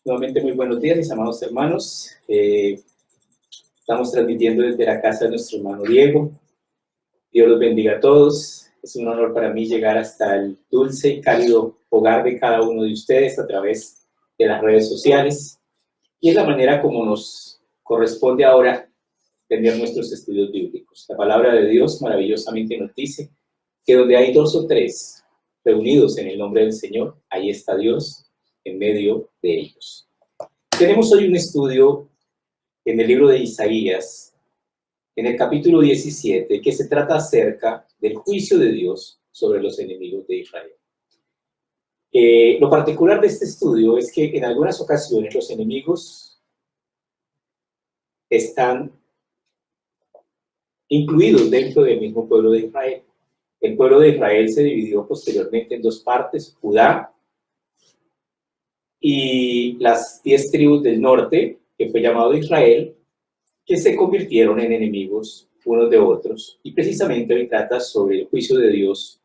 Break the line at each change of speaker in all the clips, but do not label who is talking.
Nuevamente, muy buenos días, mis amados hermanos. Estamos transmitiendo desde la casa de nuestro hermano Diego. Dios los bendiga a todos. Es un honor para mí llegar hasta el dulce y cálido hogar de cada uno de ustedes a través de las redes sociales. Y es la manera como nos corresponde ahora tener nuestros estudios bíblicos. La palabra de Dios maravillosamente nos dice que donde hay dos o tres reunidos en el nombre del Señor, ahí está Dios en medio de ellos. Tenemos hoy un estudio en el libro de Isaías, en el capítulo 17, que se trata acerca del juicio de Dios sobre los enemigos de Israel. Lo particular de este estudio es que en algunas ocasiones los enemigos están incluidos dentro del mismo pueblo de Israel. El pueblo de Israel se dividió posteriormente en dos partes, Judá y las 10 tribus del norte, que fue llamado Israel, que se convirtieron en enemigos unos de otros. Y precisamente hoy trata sobre el juicio de Dios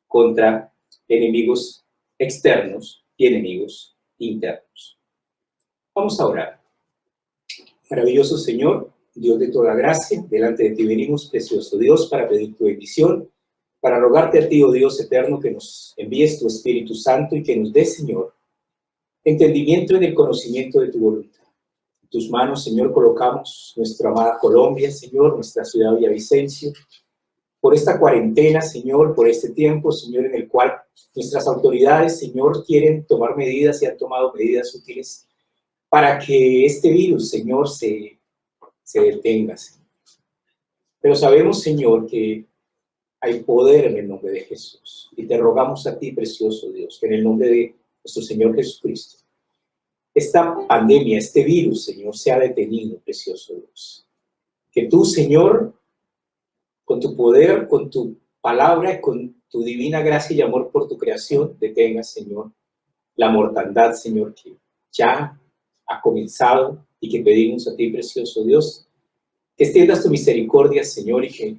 contra enemigos externos y enemigos internos. Vamos a orar. Maravilloso Señor, Dios de toda gracia, delante de ti venimos, precioso Dios, para pedir tu bendición, para rogarte a ti, oh Dios eterno, que nos envíes tu Espíritu Santo y que nos des, Señor, entendimiento en el conocimiento de tu voluntad. En tus manos, Señor, colocamos nuestra amada Colombia, Señor, nuestra ciudad Villavicencio, por esta cuarentena, Señor, por este tiempo, Señor, en el cual nuestras autoridades, Señor, quieren tomar medidas y han tomado medidas útiles para que este virus, Señor, se detenga, Señor. Pero sabemos, Señor, que hay poder en el nombre de Jesús. Y te rogamos a ti, precioso Dios, que en el nombre de nuestro Señor Jesucristo, esta pandemia, este virus, Señor, sea detenido, precioso Dios. Que tú, Señor, con tu poder, con tu palabra, con tu divina gracia y amor por tu creación, detengas, Señor, la mortandad, Señor, que ya ha comenzado y que pedimos a ti, precioso Dios, que extiendas tu misericordia, Señor, y que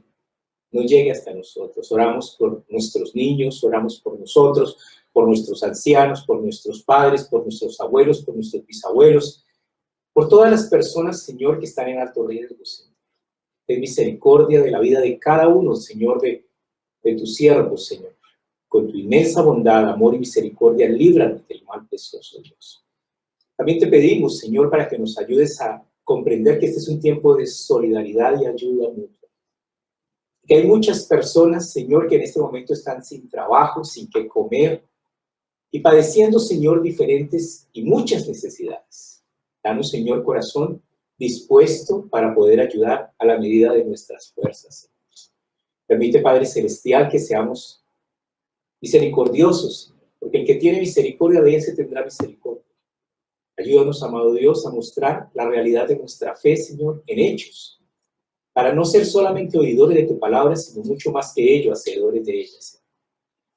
no llegue hasta nosotros. Oramos por nuestros niños, oramos por nosotros, por nuestros ancianos, por nuestros padres, por nuestros abuelos, por nuestros bisabuelos, por todas las personas, Señor, que están en alto riesgo, Señor. Ten misericordia de la vida de cada uno, Señor, de tus siervos, Señor. Con tu inmensa bondad, amor y misericordia, líbranos del mal, precioso Dios. También te pedimos, Señor, para que nos ayudes a comprender que este es un tiempo de solidaridad y ayuda mutua. Que hay muchas personas, Señor, que en este momento están sin trabajo, sin qué comer y padeciendo, Señor, diferentes y muchas necesidades. Danos, Señor, corazón dispuesto para poder ayudar a la medida de nuestras fuerzas. Permite, Padre Celestial, que seamos misericordiosos, porque el que tiene misericordia de él se tendrá misericordia. Ayúdanos, amado Dios, a mostrar la realidad de nuestra fe, Señor, en hechos, para no ser solamente oidores de tu palabra, sino mucho más que ello, hacedores de ellas.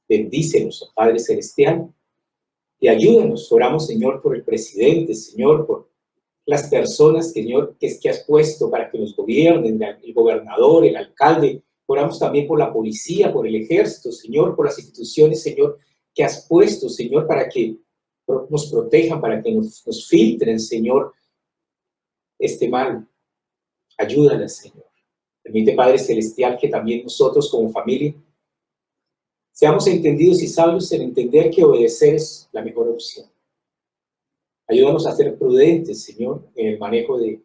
Bendícenos, Padre Celestial, y ayúdanos. Oramos, Señor, por el presidente, Señor, por las personas, Señor, que has puesto para que nos gobiernen, el gobernador, el alcalde. Oramos también por la policía, por el ejército, Señor, por las instituciones, Señor, que has puesto, Señor, para que nos protejan, para que nos filtren, Señor, este mal. Ayúdanos, Señor. Permite, Padre Celestial, que también nosotros como familia seamos entendidos y sabios en entender que obedecer es la mejor opción. Ayúdanos a ser prudentes, Señor, en el manejo de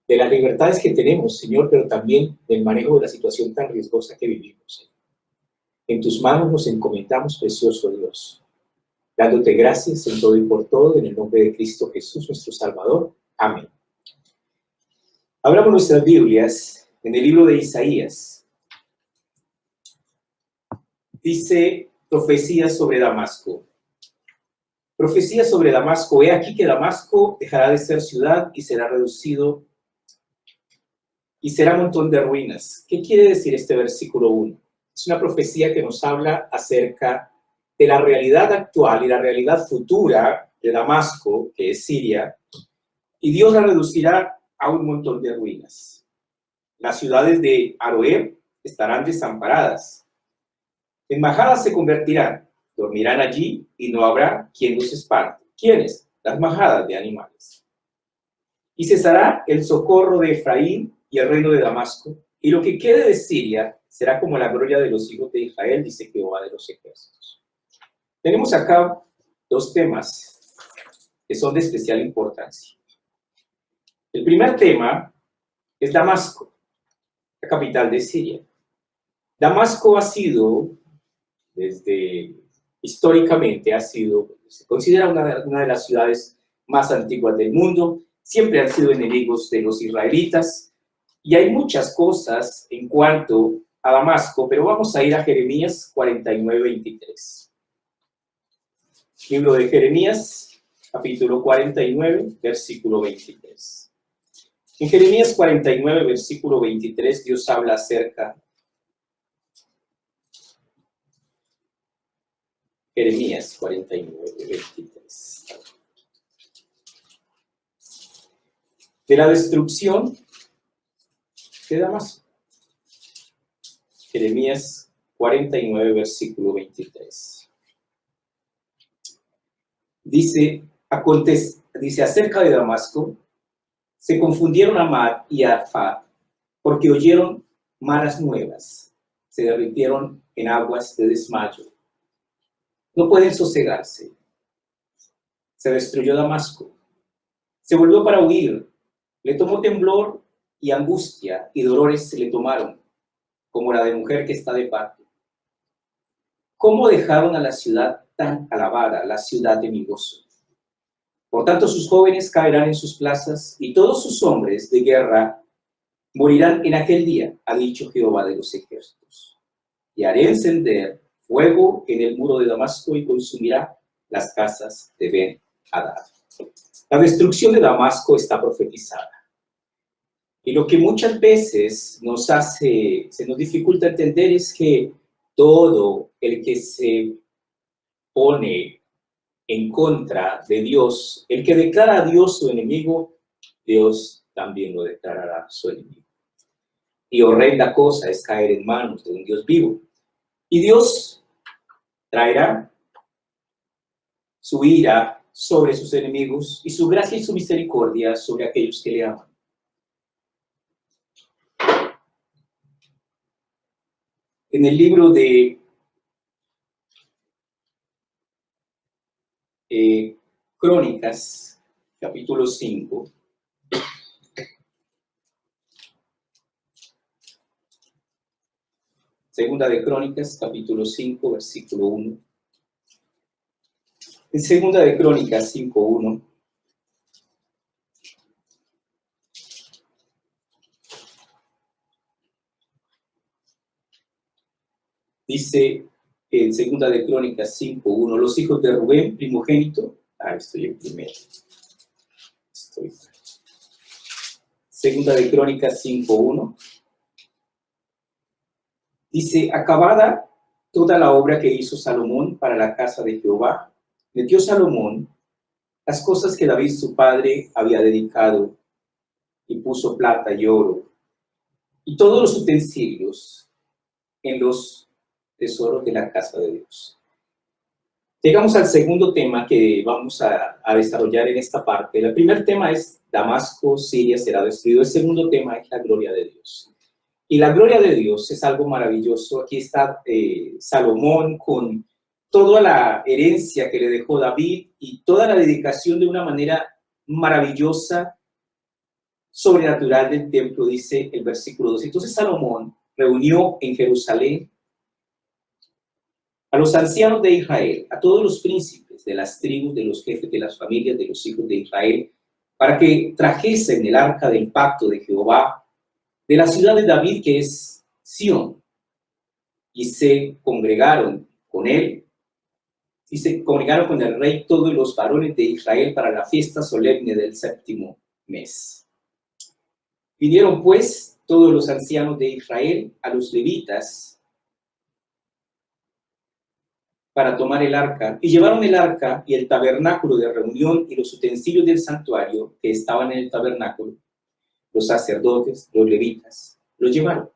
las libertades que tenemos, Señor, pero también del manejo de la situación tan riesgosa que vivimos, Señor. En tus manos nos encomendamos, precioso Dios, dándote gracias en todo y por todo, en el nombre de Cristo Jesús, nuestro Salvador. Amén. Abramos nuestras Biblias en el libro de Isaías. Dice profecía sobre Damasco. Profecía sobre Damasco. He aquí que Damasco dejará de ser ciudad y será reducido y será montón de ruinas. ¿Qué quiere decir este versículo 1? Es una profecía que nos habla acerca de la realidad actual y la realidad futura de Damasco, que es Siria, y Dios la reducirá a un montón de ruinas. Las ciudades de Aroer estarán desamparadas. Embajadas se convertirán, dormirán allí y no habrá quien los espante. ¿Quiénes? las majadas de animales. Y cesará el socorro de Efraín y el reino de Damasco, y lo que quede de Siria será como la gloria de los hijos de Israel, dice Jehová de los ejércitos. Tenemos acá dos temas que son de especial importancia. El primer tema es Damasco, la capital de Siria. Damasco ha sido, históricamente, se considera una de las ciudades más antiguas del mundo. Siempre han sido enemigos de los israelitas. Y hay muchas cosas en cuanto a Damasco, pero vamos a ir a Jeremías 49:23. Libro de Jeremías, capítulo 49, versículo 23. En Jeremías 49, versículo 23, Dios habla acerca Jeremías 49, 23. De la destrucción de Damasco. Jeremías 49, versículo 23. Dice acerca de Damasco, se confundieron Amad y Arfad, porque oyeron malas nuevas, se derritieron en aguas de desmayo. No pueden sosegarse. Se destruyó Damasco. Se volvió para huir. Le tomó temblor y angustia, y dolores se le tomaron, como la de mujer que está de parto. ¿Cómo dejaron a la ciudad tan alabada, la ciudad de mi gozo? Por tanto, sus jóvenes caerán en sus plazas, y todos sus hombres de guerra morirán en aquel día, ha dicho Jehová de los ejércitos. Y haré encender fuego en el muro de Damasco y consumirá las casas de Ben-Hadad. La destrucción de Damasco está profetizada. Y lo que muchas veces se nos dificulta entender es que todo el que se pone en contra de Dios, el que declara a Dios su enemigo, Dios también lo declarará su enemigo. Y horrenda cosa es caer en manos de un Dios vivo. Y Dios traerá su ira sobre sus enemigos y su gracia y su misericordia sobre aquellos que le aman. En el libro de Crónicas, capítulo 5, Segunda de Crónicas, capítulo 5, versículo 1. En Segunda de Crónicas 5:1, dice en Segunda de Crónicas 5:1, los hijos de Rubén, primogénito. Estoy en primero. Segunda de Crónicas 5:1. Dice, acabada toda la obra que hizo Salomón para la casa de Jehová, metió Salomón las cosas que David su padre había dedicado y puso plata y oro y todos los utensilios en los tesoros de la casa de Dios. Llegamos al segundo tema que vamos a desarrollar en esta parte. El primer tema es Damasco, Siria será destruido. El segundo tema es la gloria de Dios. Y la gloria de Dios es algo maravilloso. Aquí está Salomón con toda la herencia que le dejó David y toda la dedicación de una manera maravillosa, sobrenatural del templo, dice el versículo 2. Entonces Salomón reunió en Jerusalén a los ancianos de Israel, a todos los príncipes de las tribus, de los jefes de las familias, de los hijos de Israel, para que trajesen el arca del pacto de Jehová de la ciudad de David, que es Sión, y se congregaron con él, y se congregaron con el rey todos los varones de Israel para la fiesta solemne del séptimo mes. Vinieron pues todos los ancianos de Israel a los levitas para tomar el arca, y llevaron el arca y el tabernáculo de reunión y los utensilios del santuario que estaban en el tabernáculo. Los sacerdotes, los levitas, los llevaron.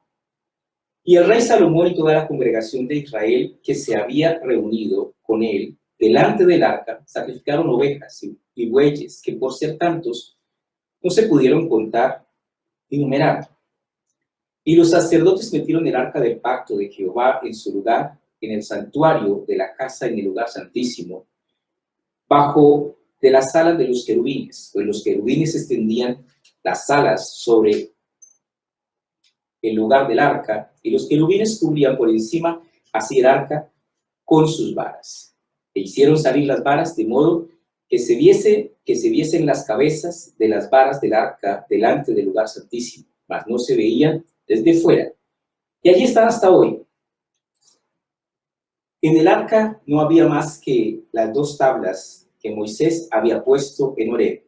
Y el rey Salomón y toda la congregación de Israel que se había reunido con él, delante del arca, sacrificaron ovejas y bueyes, que por ser tantos no se pudieron contar ni numerar. Y los sacerdotes metieron el arca del pacto de Jehová en su lugar, en el santuario de la casa, en el lugar santísimo, bajo de las alas de los querubines, pues los querubines extendían las alas sobre el lugar del arca, y los querubines cubrían por encima así el arca con sus varas. E hicieron salir las varas de modo que se viesen las cabezas de las varas del arca delante del lugar santísimo, mas no se veían desde fuera. Y allí están hasta hoy. En el arca no había más que las 2 tablas que Moisés había puesto en Horeb,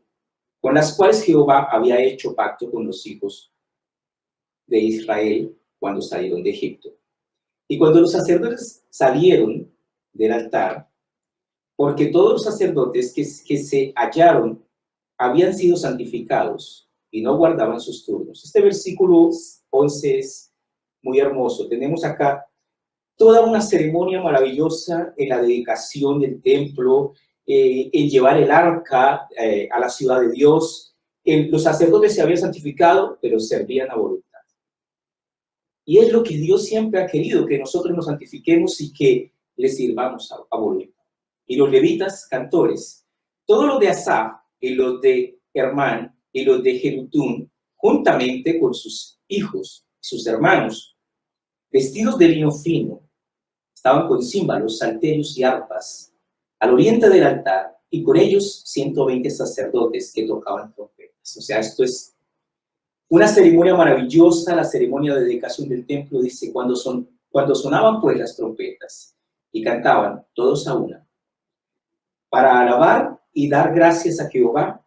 con las cuales Jehová había hecho pacto con los hijos de Israel cuando salieron de Egipto. Y cuando los sacerdotes salieron del altar, porque todos los sacerdotes que se hallaron habían sido santificados y no guardaban sus turnos. Este versículo 11 es muy hermoso. Tenemos acá toda una ceremonia maravillosa en la dedicación del templo, en llevar el arca a la ciudad de Dios. Los sacerdotes se habían santificado, pero servían a voluntad. Y es lo que Dios siempre ha querido, que nosotros nos santifiquemos y que le sirvamos a voluntad. Y los levitas, cantores, todos los de Asaf y los de Hermán y los de Jerutún, juntamente con sus hijos, sus hermanos, vestidos de lino fino, estaban con címbalos, salterios y arpas al oriente del altar, y con ellos 120 sacerdotes que tocaban trompetas. O sea, esto es una ceremonia maravillosa, la ceremonia de dedicación del templo. Dice, cuando sonaban pues las trompetas y cantaban todos a una, para alabar y dar gracias a Jehová,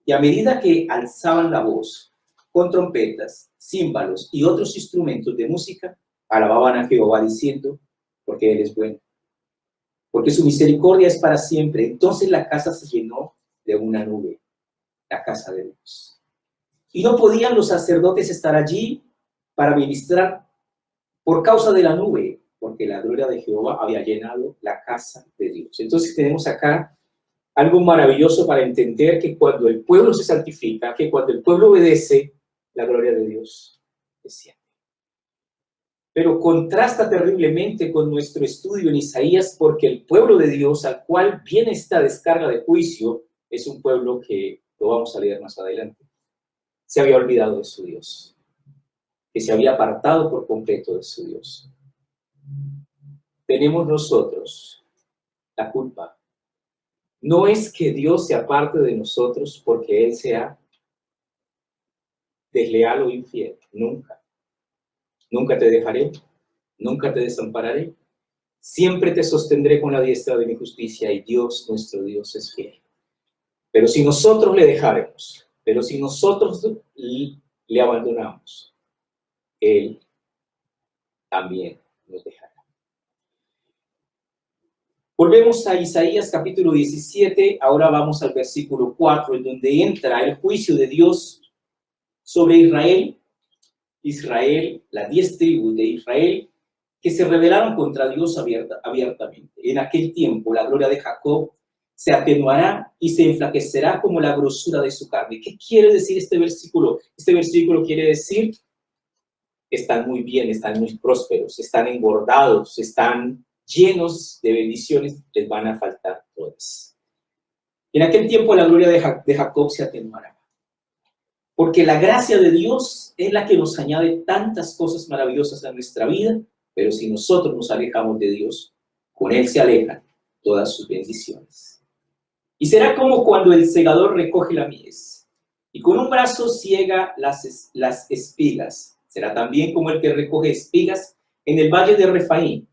y a medida que alzaban la voz con trompetas, címbalos y otros instrumentos de música, alababan a Jehová diciendo, porque Él es bueno, porque su misericordia es para siempre. Entonces la casa se llenó de una nube, la casa de Dios. Y no podían los sacerdotes estar allí para ministrar por causa de la nube, porque la gloria de Jehová había llenado la casa de Dios. Entonces tenemos acá algo maravilloso para entender que cuando el pueblo se santifica, que cuando el pueblo obedece, la gloria de Dios desciende. Pero contrasta terriblemente con nuestro estudio en Isaías, porque el pueblo de Dios al cual viene esta descarga de juicio es un pueblo que, lo vamos a leer más adelante, se había olvidado de su Dios, que se había apartado por completo de su Dios. Tenemos nosotros la culpa. No es que Dios se aparte de nosotros porque Él sea desleal o infiel, nunca. Nunca te dejaré, nunca te desampararé. Siempre te sostendré con la diestra de mi justicia, y Dios, nuestro Dios, es fiel. Pero si nosotros le dejaremos, pero si nosotros le abandonamos, Él también nos dejará. Volvemos a Isaías capítulo 17, ahora vamos al versículo 4, en donde entra el juicio de Dios sobre Israel. Israel, las 10 tribus de Israel, que se rebelaron contra Dios abiertamente. En aquel tiempo la gloria de Jacob se atenuará y se enflaquecerá como la grosura de su carne. ¿Qué quiere decir este versículo? Este versículo quiere decir que están muy bien, están muy prósperos, están engordados, están llenos de bendiciones, les van a faltar todas. En aquel tiempo la gloria de Jacob se atenuará. Porque la gracia de Dios es la que nos añade tantas cosas maravillosas a nuestra vida, pero si nosotros nos alejamos de Dios, con Él se alejan todas sus bendiciones. Y será como cuando el segador recoge la mies y con un brazo ciega las espigas. Será también como el que recoge espigas en el valle de Refaín,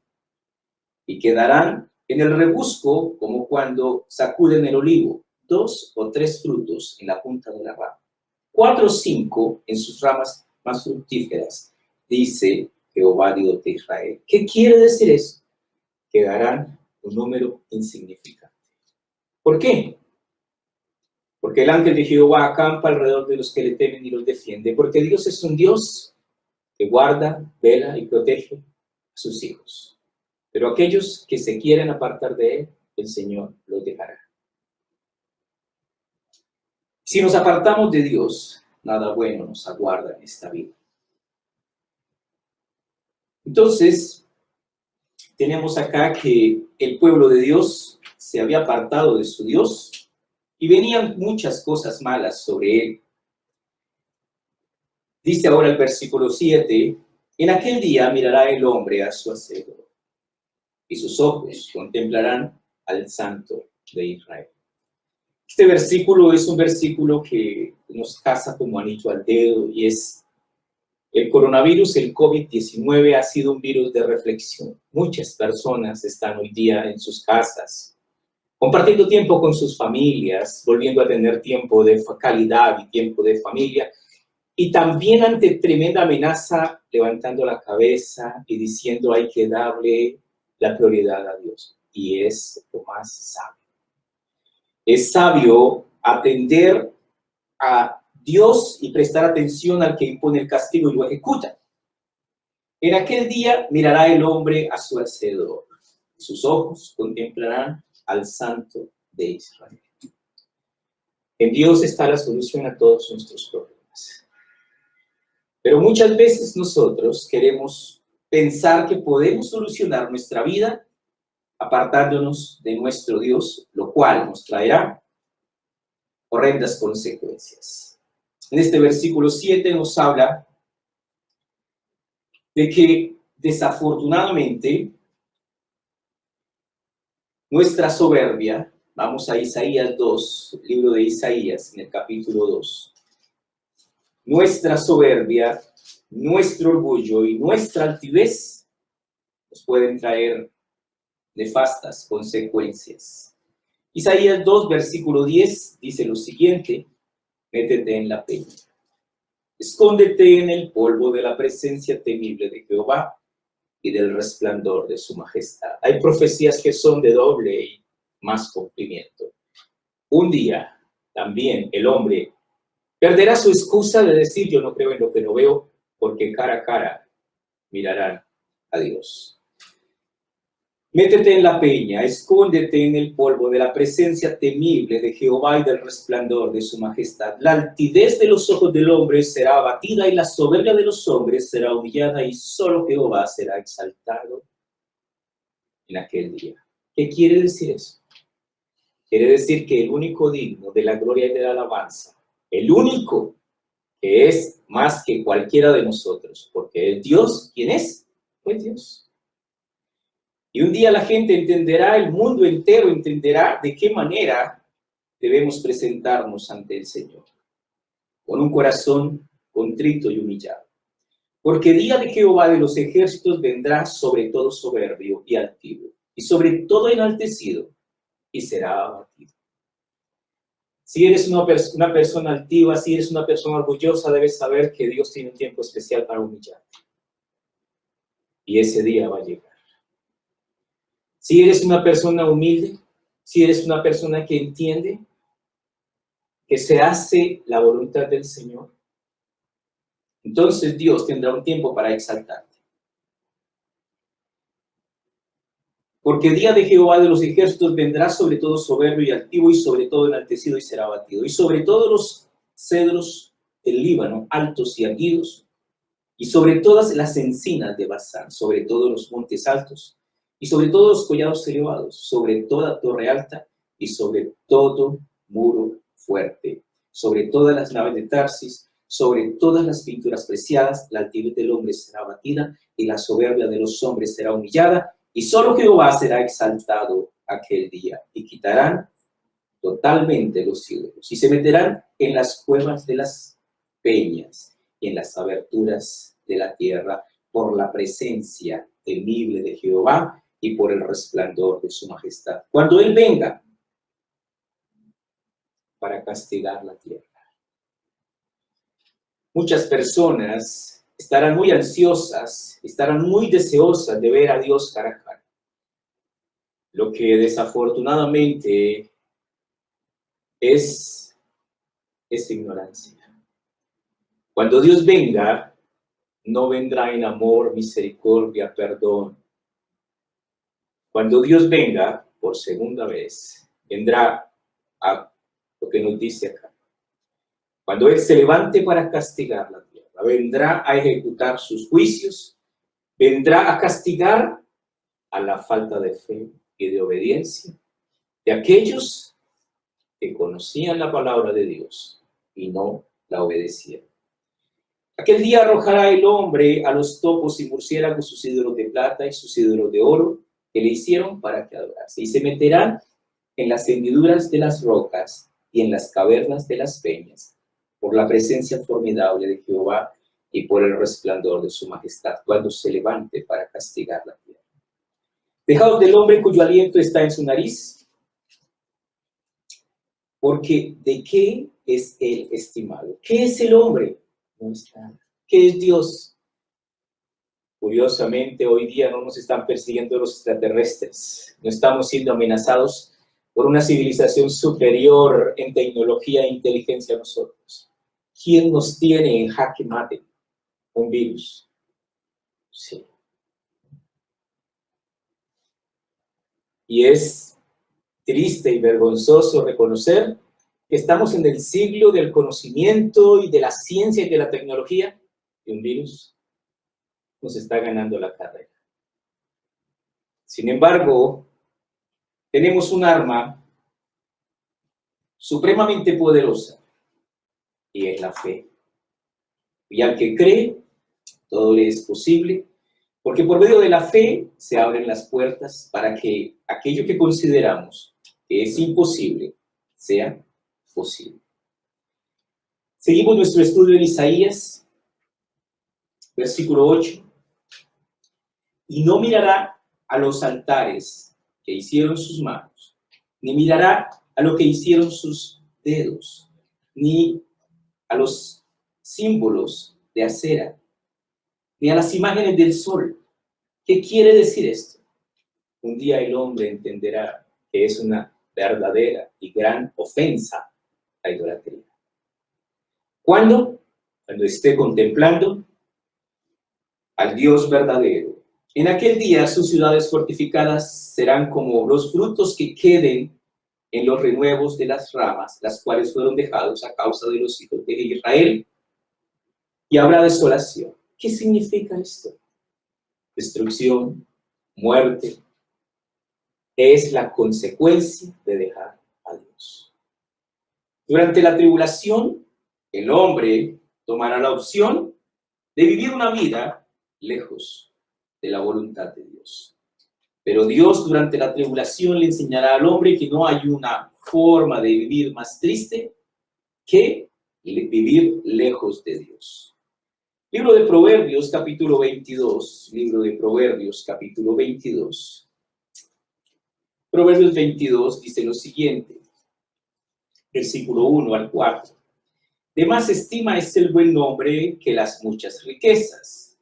y quedarán en el rebusco como cuando sacuden el olivo, 2 o 3 frutos en la punta de la rama, 4 o 5 en sus ramas más fructíferas, dice Jehová Dios de Israel. ¿Qué quiere decir eso? Quedarán un número insignificante. ¿Por qué? Porque el ángel de Jehová acampa alrededor de los que le temen y los defiende, porque Dios es un Dios que guarda, vela y protege a sus hijos. Pero aquellos que se quieren apartar de Él el Señor los dejará. Si nos apartamos de Dios, nada bueno nos aguarda en esta vida. Entonces, tenemos acá que el pueblo de Dios se había apartado de su Dios y venían muchas cosas malas sobre él. Dice ahora el versículo 7, en aquel día mirará el hombre a su Hacedor y sus ojos contemplarán al Santo de Israel. Este versículo es un versículo que nos casa como anillo al dedo y es el coronavirus, el COVID-19 ha sido un virus de reflexión. Muchas personas están hoy día en sus casas, compartiendo tiempo con sus familias, volviendo a tener tiempo de calidad y tiempo de familia, y también ante tremenda amenaza, levantando la cabeza y diciendo hay que darle la prioridad a Dios. Y es lo más sabio. Es sabio atender a Dios y prestar atención al que impone el castigo y lo ejecuta. En aquel día mirará el hombre a su Hacedor. Sus ojos contemplarán al Santo de Israel. En Dios está la solución a todos nuestros problemas. Pero muchas veces nosotros queremos pensar que podemos solucionar nuestra vida apartándonos de nuestro Dios, lo cual nos traerá horrendas consecuencias. En este versículo 7 nos habla de que desafortunadamente nuestra soberbia, vamos a Isaías 2, el libro de Isaías, en el capítulo 2, nuestra soberbia, nuestro orgullo y nuestra altivez nos pueden traer nefastas consecuencias. Isaías 2, versículo 10, dice lo siguiente, métete en la peña. Escóndete en el polvo de la presencia temible de Jehová y del resplandor de su majestad. Hay profecías que son de doble y más cumplimiento. Un día también el hombre perderá su excusa de decir yo no creo en lo que no veo, porque cara a cara mirarán a Dios. Métete en la peña, escóndete en el polvo de la presencia temible de Jehová y del resplandor de su majestad. La altivez de los ojos del hombre será abatida y la soberbia de los hombres será humillada y solo Jehová será exaltado en aquel día. ¿Qué quiere decir eso? Quiere decir que el único digno de la gloria y de la alabanza, el único que es más que cualquiera de nosotros, porque es Dios, ¿quién es? Pues Dios. Y un día la gente entenderá, el mundo entero entenderá de qué manera debemos presentarnos ante el Señor. Con un corazón contrito y humillado. Porque día de Jehová de los ejércitos vendrá sobre todo soberbio y altivo, y sobre todo enaltecido, y será abatido. Si eres una persona altiva, si eres una persona orgullosa, debes saber que Dios tiene un tiempo especial para humillarte. Y ese día va a llegar. Si eres una persona humilde, si eres una persona que entiende que se hace la voluntad del Señor, entonces Dios tendrá un tiempo para exaltarte. Porque día de Jehová de los ejércitos vendrá sobre todo soberbio y altivo y sobre todo enaltecido y será abatido. Y sobre todos los cedros del Líbano, altos y erguidos, y sobre todas las encinas de Basán, sobre todos los montes altos, y sobre todos los collados elevados, sobre toda torre alta y sobre todo muro fuerte, sobre todas las naves de Tarsis, sobre todas las pinturas preciadas, la altivez del hombre será abatida y la soberbia de los hombres será humillada, y solo Jehová será exaltado aquel día, y quitarán totalmente los ídolos, y se meterán en las cuevas de las peñas y en las aberturas de la tierra por la presencia temible de Jehová y por el resplandor de su majestad. Cuando Él venga para castigar la tierra. Muchas personas estarán muy ansiosas, estarán muy deseosas de ver a Dios cara a cara. Lo que desafortunadamente es ignorancia. Cuando Dios venga, no vendrá en amor, misericordia, perdón. Cuando Dios venga, por segunda vez, vendrá a lo que nos dice acá. Cuando Él se levante para castigar la tierra, vendrá a ejecutar sus juicios, vendrá a castigar a la falta de fe y de obediencia de aquellos que conocían la palabra de Dios y no la obedecieron. Aquel día arrojará el hombre a los topos y murciélagos sus ídolos de plata y sus ídolos de oro que le hicieron para que adorase, y se meterán en las hendiduras de las rocas y en las cavernas de las peñas, por la presencia formidable de Jehová y por el resplandor de su majestad, cuando se levante para castigar la tierra. Dejaos del hombre cuyo aliento está en su nariz, porque ¿de qué es él estimado? ¿Qué es el hombre? No es nada. ¿Qué es Dios? Curiosamente, hoy día no nos están persiguiendo los extraterrestres. No estamos siendo amenazados por una civilización superior en tecnología e inteligencia a nosotros. ¿Quién nos tiene en jaque mate? Un virus. Sí. Y es triste y vergonzoso reconocer que estamos en el siglo del conocimiento y de la ciencia y de la tecnología, y un virus nos está ganando la carrera. Sin embargo, tenemos un arma supremamente poderosa, y es la fe. Y al que cree, todo le es posible, porque por medio de la fe se abren las puertas para que aquello que consideramos que es imposible sea posible. Seguimos nuestro estudio en Isaías, versículo 8. Y no mirará a los altares que hicieron sus manos, ni mirará a lo que hicieron sus dedos, ni a los símbolos de acera, ni a las imágenes del sol. ¿Qué quiere decir esto? Un día el hombre entenderá que es una verdadera y gran ofensa la idolatría. ¿Cuándo? Cuando esté contemplando al Dios verdadero. En aquel día sus ciudades fortificadas serán como los frutos que queden en los renuevos de las ramas, las cuales fueron dejados a causa de los hijos de Israel, y habrá desolación. ¿Qué significa esto? Destrucción, muerte, es la consecuencia de dejar a Dios. Durante la tribulación, el hombre tomará la opción de vivir una vida lejos de la voluntad de Dios. Pero Dios durante la tribulación le enseñará al hombre que no hay una forma de vivir más triste que vivir lejos de Dios. Libro de Proverbios, capítulo 22. Libro de Proverbios, capítulo 22. Proverbios 22 dice lo siguiente, versículo 1 al 4. De más estima es el buen nombre que las muchas riquezas,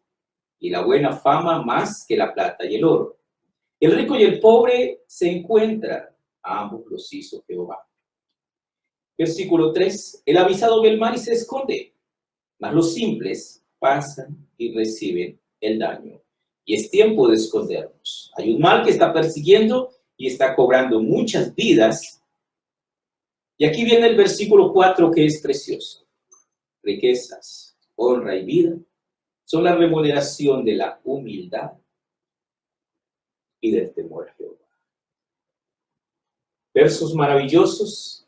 y la buena fama más que la plata y el oro. El rico y el pobre se encuentran, a ambos los hizo Jehová. Versículo 3. El avisado ve el mal y se esconde, mas los simples pasan y reciben el daño. Y es tiempo de escondernos. Hay un mal que está persiguiendo y está cobrando muchas vidas. Y aquí viene el versículo 4 que es precioso. Riquezas, honra y vida son la remuneración de la humildad y del temor a Jehová. Versos maravillosos,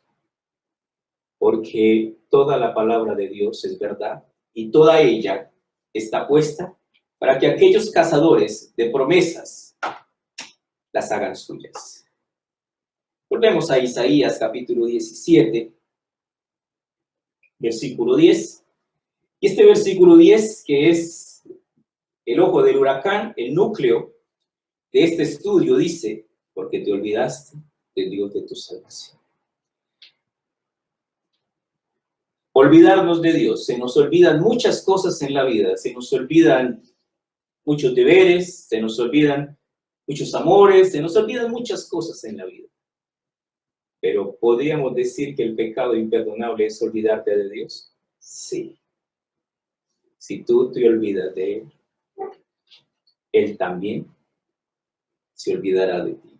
porque toda la palabra de Dios es verdad y toda ella está puesta para que aquellos cazadores de promesas las hagan suyas. Volvemos a Isaías capítulo 17, versículo 10. Y este versículo 10, que es el ojo del huracán, el núcleo de este estudio, dice, porque te olvidaste del Dios de tu salvación. Olvidarnos de Dios. Se nos olvidan muchas cosas en la vida. Se nos olvidan muchos deberes, se nos olvidan muchos amores, se nos olvidan muchas cosas en la vida. Pero ¿podríamos decir que el pecado imperdonable es olvidarte de Dios? Sí. Si tú te olvidas de Él, Él también se olvidará de ti.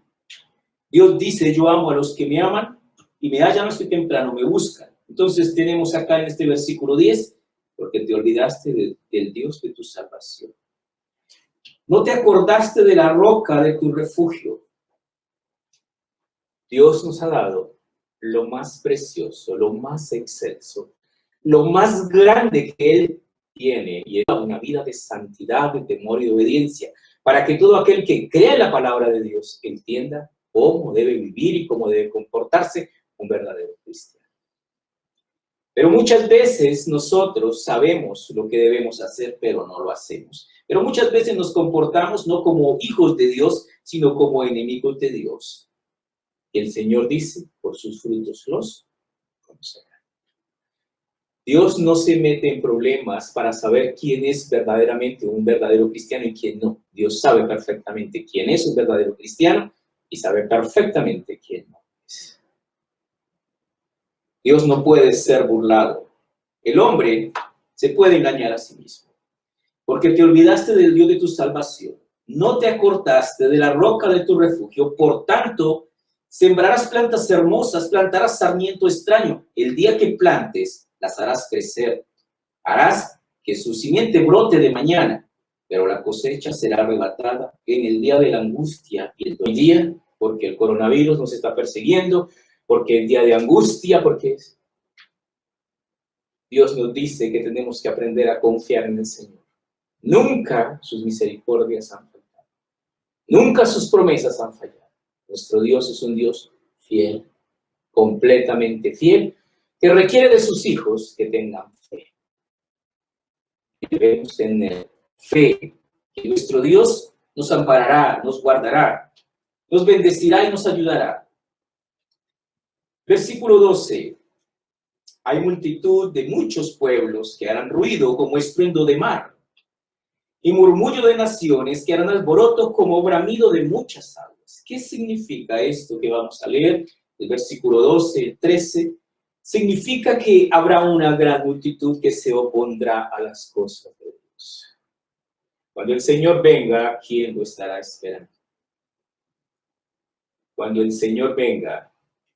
Dios dice, yo amo a los que me aman y me hallan los que temprano me buscan. Entonces tenemos acá en este versículo 10, porque te olvidaste del Dios de tu salvación. No te acordaste de la roca de tu refugio. Dios nos ha dado lo más precioso, lo más excelso, lo más grande que Él tiene, y es una vida de santidad, de temor y de obediencia, para que todo aquel que crea en la palabra de Dios entienda cómo debe vivir y cómo debe comportarse un verdadero cristiano. Pero muchas veces nosotros sabemos lo que debemos hacer, pero no lo hacemos. Pero muchas veces nos comportamos no como hijos de Dios, sino como enemigos de Dios. Y el Señor dice, por sus frutos los conocerán. Dios no se mete en problemas para saber quién es verdaderamente un verdadero cristiano y quién no. Dios sabe perfectamente quién es un verdadero cristiano y sabe perfectamente quién no es. Dios no puede ser burlado. El hombre se puede engañar a sí mismo, porque te olvidaste del Dios de tu salvación. No te acordaste de la roca de tu refugio, por tanto, sembrarás plantas hermosas, plantarás sarmiento extraño. El día que plantes, las harás crecer. Harás que su simiente brote de mañana, pero la cosecha será arrebatada en el día de la angustia y el día, porque el coronavirus nos está persiguiendo, porque el día de angustia, porque Dios nos dice que tenemos que aprender a confiar en el Señor. Nunca sus misericordias han fallado. Nunca sus promesas han fallado. Nuestro Dios es un Dios fiel, completamente fiel, que requiere de sus hijos que tengan fe. Debemos tener fe que nuestro Dios nos amparará, nos guardará, nos bendecirá y nos ayudará. Versículo 12. Hay multitud de muchos pueblos que harán ruido como estruendo de mar, y murmullo de naciones que harán alboroto como bramido de muchas aguas. ¿Qué significa esto que vamos a leer? El versículo 12, el 13. Significa que habrá una gran multitud que se opondrá a las cosas de Dios. Cuando el Señor venga, ¿quién lo estará esperando? Cuando el Señor venga,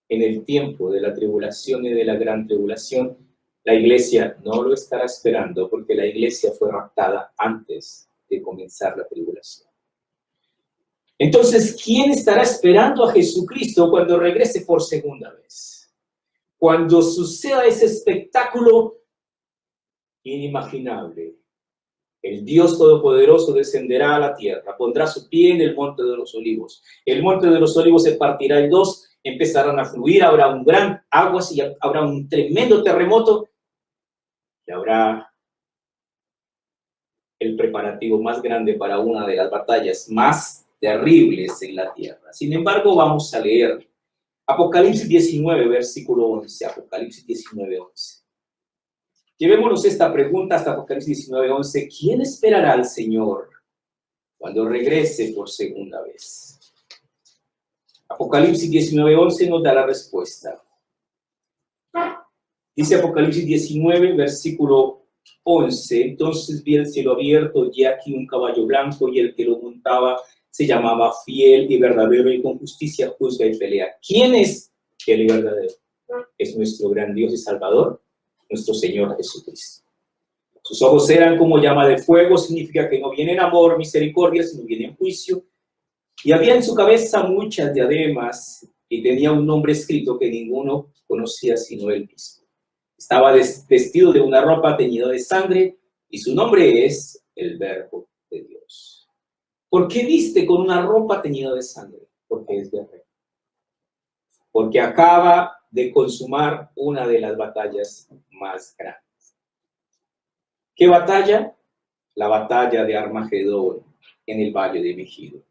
en el tiempo de la tribulación y de la gran tribulación, la iglesia no lo estará esperando porque la iglesia fue raptada antes de comenzar la tribulación. Entonces, ¿quién estará esperando a Jesucristo cuando regrese por segunda vez? Cuando suceda ese espectáculo inimaginable, el Dios Todopoderoso descenderá a la tierra, pondrá su pie en el Monte de los Olivos. El Monte de los Olivos se partirá en dos, empezarán a fluir, habrá un gran aguas y habrá un tremendo terremoto y habrá el preparativo más grande para una de las batallas más terribles en la tierra. Sin embargo, vamos a leer Apocalipsis 19, versículo 11. Apocalipsis 19, 11. Llevémonos esta pregunta hasta Apocalipsis 19, 11. ¿Quién esperará al Señor cuando regrese por segunda vez? Apocalipsis 19, 11 nos da la respuesta. Dice Apocalipsis 19, versículo 11. Entonces vi el cielo abierto y aquí un caballo blanco y el que lo montaba se llamaba Fiel y Verdadero y con justicia juzga y pelea. ¿Quién es fiel y verdadero? Es nuestro gran Dios y Salvador, nuestro Señor Jesucristo. Sus ojos eran como llama de fuego, significa que no viene en amor, misericordia, sino viene en juicio. Y había en su cabeza muchas diademas y tenía un nombre escrito que ninguno conocía sino él mismo. Estaba vestido de una ropa teñida de sangre y su nombre es el Verbo de Dios. ¿Por qué viste con una ropa teñida de sangre? Porque es guerrero. Porque acaba de consumar una de las batallas más grandes. ¿Qué batalla? La batalla de Armagedón en el valle de Megido.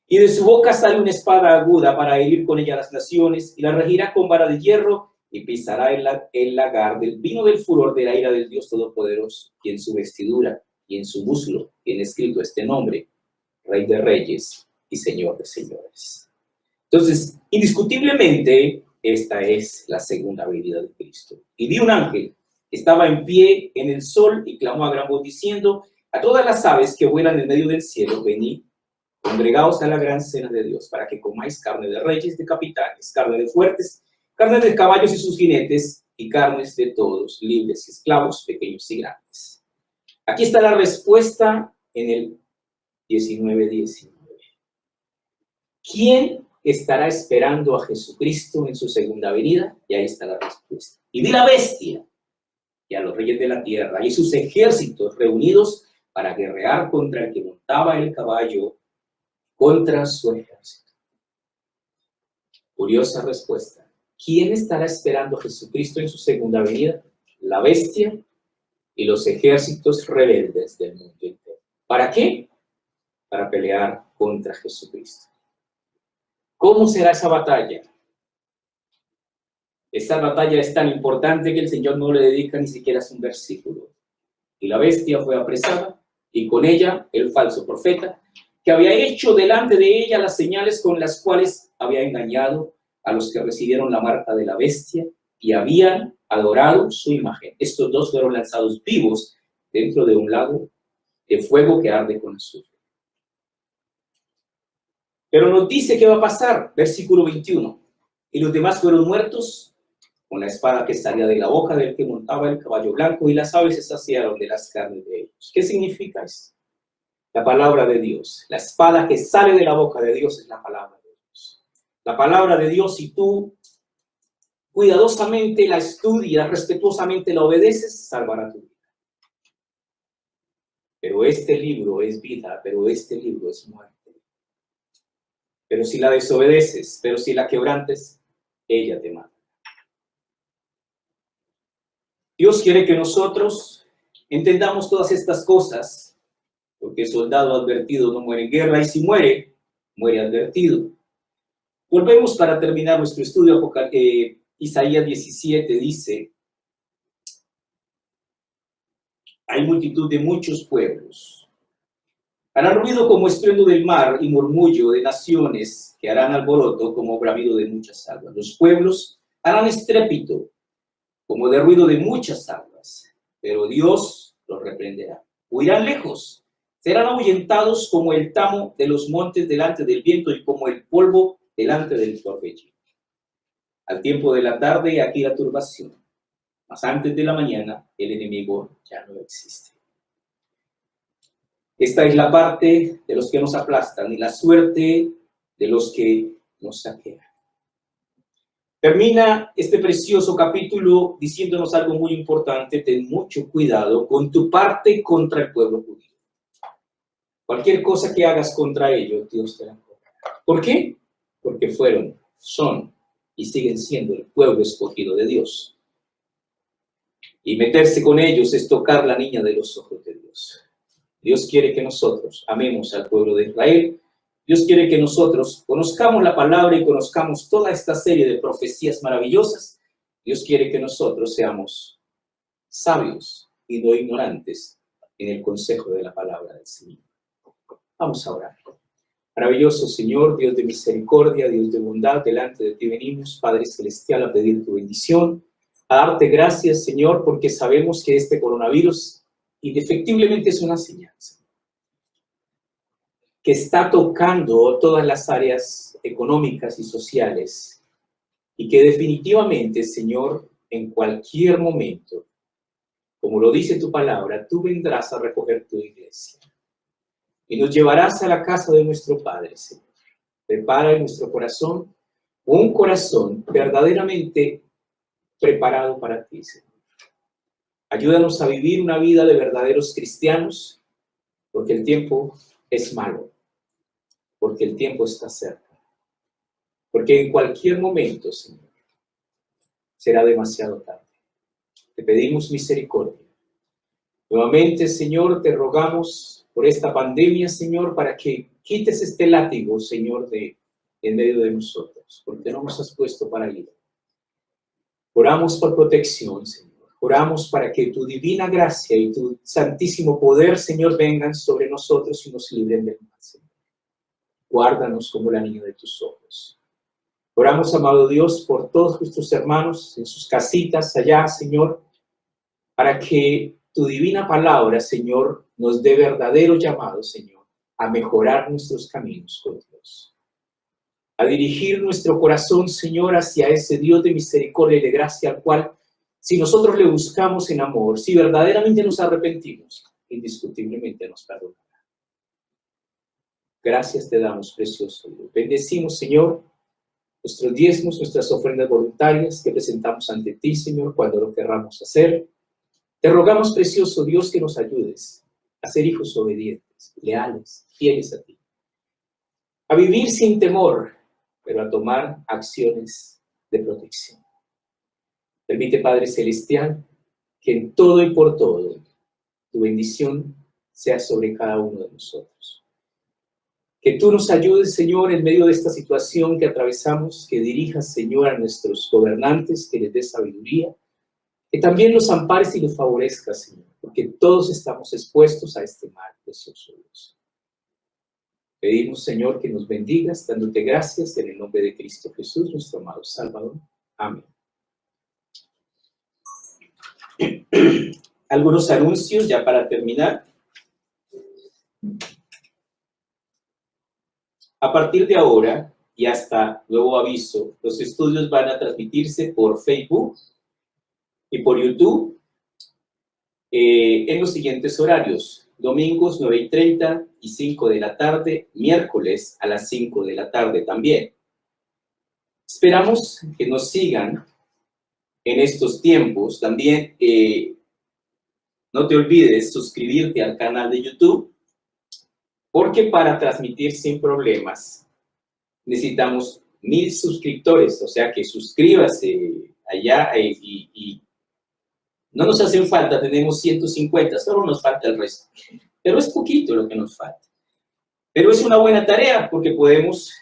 Y de su boca sale una espada aguda para herir con ella las naciones, y la regirá con vara de hierro, y pisará el lagar del vino del furor de la ira del Dios Todopoderoso, y en su vestidura y en su muslo tiene escrito este nombre: Rey de Reyes y Señor de Señores. Entonces, indiscutiblemente, esta es la segunda venida de Cristo. Y vi un ángel que estaba en pie en el sol y clamó a gran voz diciendo: a todas las aves que vuelan en medio del cielo, venid Congregaos a la gran cena de Dios, para que comáis carne de reyes, de capitanes, carne de fuertes, carne de caballos y sus jinetes, y carnes de todos, libres y esclavos, pequeños y grandes. Aquí está la respuesta en el 19:19. ¿Quién estará esperando a Jesucristo en su segunda venida? Y ahí está la respuesta. Y vi la bestia y a los reyes de la tierra y sus ejércitos reunidos para guerrear contra el que montaba el caballo, contra su ejército. Curiosa respuesta. ¿Quién estará esperando a Jesucristo en su segunda venida? La bestia y los ejércitos rebeldes del mundo entero. ¿Para qué? Para pelear contra Jesucristo. ¿Cómo será esa batalla? Esta batalla es tan importante que el Señor no le dedica ni siquiera un versículo. Y la bestia fue apresada, y con ella el falso profeta, que había hecho delante de ella las señales con las cuales había engañado a los que recibieron la marca de la bestia y habían adorado su imagen. Estos dos fueron lanzados vivos dentro de un lago de fuego que arde con azufre. Pero nos dice qué va a pasar, versículo 21. Y los demás fueron muertos con la espada que salía de la boca del que montaba el caballo blanco, y las aves se saciaron de las carnes de ellos. ¿Qué significa esto? La palabra de Dios. La espada que sale de la boca de Dios es la palabra de Dios. La palabra de Dios, si tú cuidadosamente la estudias, respetuosamente la obedeces, salvará tu vida. Pero este libro es vida, pero este libro es muerte. Pero si la desobedeces, pero si la quebrantes, ella te mata. Dios quiere que nosotros entendamos todas estas cosas, porque soldado advertido no muere en guerra, y si muere, muere advertido. Volvemos para terminar nuestro estudio. Isaías 17 dice: hay multitud de muchos pueblos. Harán ruido como estruendo del mar y murmullo de naciones que harán alboroto como bramido de muchas aguas. Los pueblos harán estrépito como de ruido de muchas aguas, pero Dios los reprenderá. Huirán lejos, serán ahuyentados como el tamo de los montes delante del viento y como el polvo delante del torbellino. Al tiempo de la tarde, aquí la turbación, mas antes de la mañana el enemigo ya no existe. Esta es la parte de los que nos aplastan y la suerte de los que nos saquean. Termina este precioso capítulo diciéndonos algo muy importante: ten mucho cuidado con tu parte contra el pueblo judío. Cualquier cosa que hagas contra ellos, Dios te la cobrará. ¿Por qué? Porque fueron, son y siguen siendo el pueblo escogido de Dios. Y meterse con ellos es tocar la niña de los ojos de Dios. Dios quiere que nosotros amemos al pueblo de Israel. Dios quiere que nosotros conozcamos la palabra y conozcamos toda esta serie de profecías maravillosas. Dios quiere que nosotros seamos sabios y no ignorantes en el consejo de la palabra del Señor. Vamos a orar. Maravilloso Señor, Dios de misericordia, Dios de bondad, delante de ti venimos, Padre Celestial, a pedir tu bendición, a darte gracias, Señor, porque sabemos que este coronavirus indefectiblemente es una señal que está tocando todas las áreas económicas y sociales y que definitivamente, Señor, en cualquier momento, como lo dice tu palabra, tú vendrás a recoger tu iglesia y nos llevarás a la casa de nuestro Padre, Señor. Prepara en nuestro corazón un corazón verdaderamente preparado para ti, Señor. Ayúdanos a vivir una vida de verdaderos cristianos, porque el tiempo es malo, porque el tiempo está cerca, porque en cualquier momento, Señor, será demasiado tarde. Te pedimos misericordia. Nuevamente, Señor, te rogamos por esta pandemia, Señor, para que quites este látigo, Señor, en medio de nosotros, porque no nos has puesto para ir. Oramos por protección, Señor. Oramos para que tu divina gracia y tu santísimo poder, Señor, vengan sobre nosotros y nos libren del mal, Señor. Guárdanos como la niña de tus ojos. Oramos, amado Dios, por todos nuestros hermanos en sus casitas allá, Señor, para que tu divina palabra, Señor, nos dé verdadero llamado, Señor, a mejorar nuestros caminos con Dios, a dirigir nuestro corazón, Señor, hacia ese Dios de misericordia y de gracia al cual, si nosotros le buscamos en amor, si verdaderamente nos arrepentimos, indiscutiblemente nos perdonará. Gracias te damos, precioso Dios. Bendecimos, Señor, nuestros diezmos, nuestras ofrendas voluntarias que presentamos ante ti, Señor, cuando lo querramos hacer. Te rogamos, precioso Dios, que nos ayudes a ser hijos obedientes, leales, fieles a ti, a vivir sin temor, pero a tomar acciones de protección. Permite, Padre Celestial, que en todo y por todo tu bendición sea sobre cada uno de nosotros. Que tú nos ayudes, Señor, en medio de esta situación que atravesamos, que dirijas, Señor, a nuestros gobernantes, que les des sabiduría, que también los ampares y los favorezcas, Señor, porque todos estamos expuestos a este mal, precioso Dios. Pedimos, Señor, que nos bendigas, dándote gracias en el nombre de Cristo Jesús, nuestro amado Salvador. Amén. Algunos anuncios ya para terminar. A partir de ahora y hasta nuevo aviso, los estudios van a transmitirse por Facebook y por YouTube en los siguientes horarios: domingos 9:30 y 5 de la tarde, miércoles a las 5 de la tarde también. Esperamos que nos sigan en estos tiempos. También no te olvides suscribirte al canal de YouTube, porque para transmitir sin problemas necesitamos 1000 suscriptores, o sea que suscríbase allá y no nos hacen falta, tenemos 150, solo nos falta el resto. Pero es poquito lo que nos falta. Pero es una buena tarea porque podemos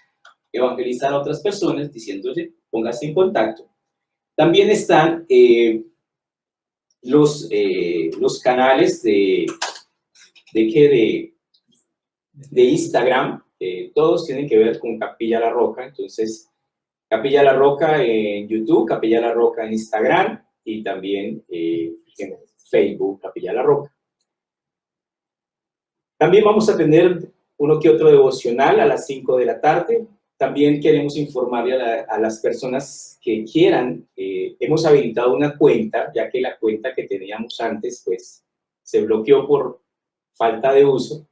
evangelizar a otras personas diciéndole, póngase en contacto. También están los canales de Instagram, todos tienen que ver con Capilla La Roca. Entonces, Capilla La Roca en YouTube, Capilla La Roca en Instagram y también en Facebook, Capilla La Roca. También vamos a tener uno que otro devocional a las 5 de la tarde. También queremos informarle a las personas que quieran, hemos habilitado una cuenta, ya que la cuenta que teníamos antes, pues, se bloqueó por falta de uso.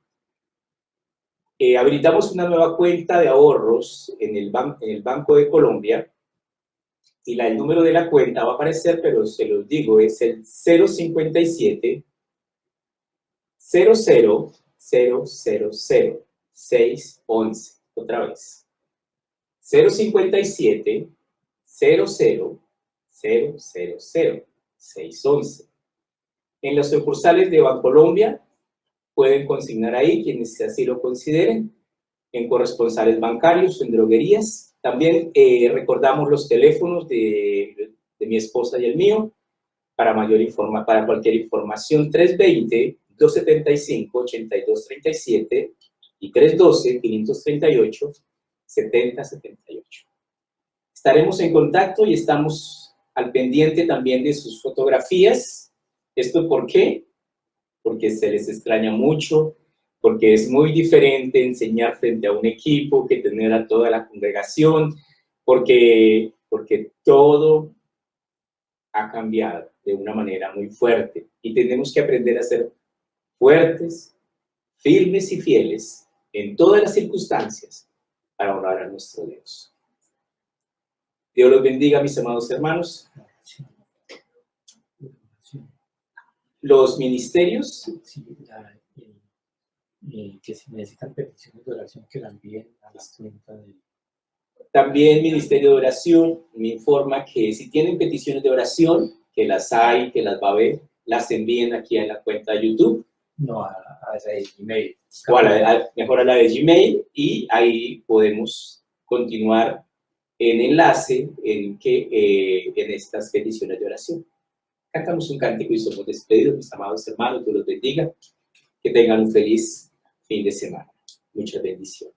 Habilitamos una nueva cuenta de ahorros en el Banco de Colombia y el número de la cuenta va a aparecer, pero se los digo, es el 057 00 000 611. Otra vez. 057 00 000 611. En las sucursales de Bancolombia pueden consignar ahí, quienes así lo consideren, en corresponsales bancarios, en droguerías. También recordamos los teléfonos de mi esposa y el mío para cualquier información: 320-275-8237 y 312-538-7078. Estaremos en contacto y estamos al pendiente también de sus fotografías. ¿Esto por qué? Porque se les extraña mucho, porque es muy diferente enseñar frente a un equipo que tener a toda la congregación, porque todo ha cambiado de una manera muy fuerte y tenemos que aprender a ser fuertes, firmes y fieles en todas las circunstancias para honrar a nuestro Dios. Dios los bendiga, mis amados hermanos. Los ministerios.
Sí, que si necesitan peticiones de oración, que la envíen a la cuenta de...
También Ministerio de Oración me informa que si tienen peticiones de oración, que las hay, que las va a ver, las envíen aquí en la cuenta de YouTube.
No, a esa de Gmail.
O mejor a la de Gmail, y ahí podemos continuar en enlace en estas peticiones de oración. Cantamos un cántico y somos despedidos, mis amados hermanos. Dios los bendiga. Que tengan un feliz fin de semana. Muchas bendiciones.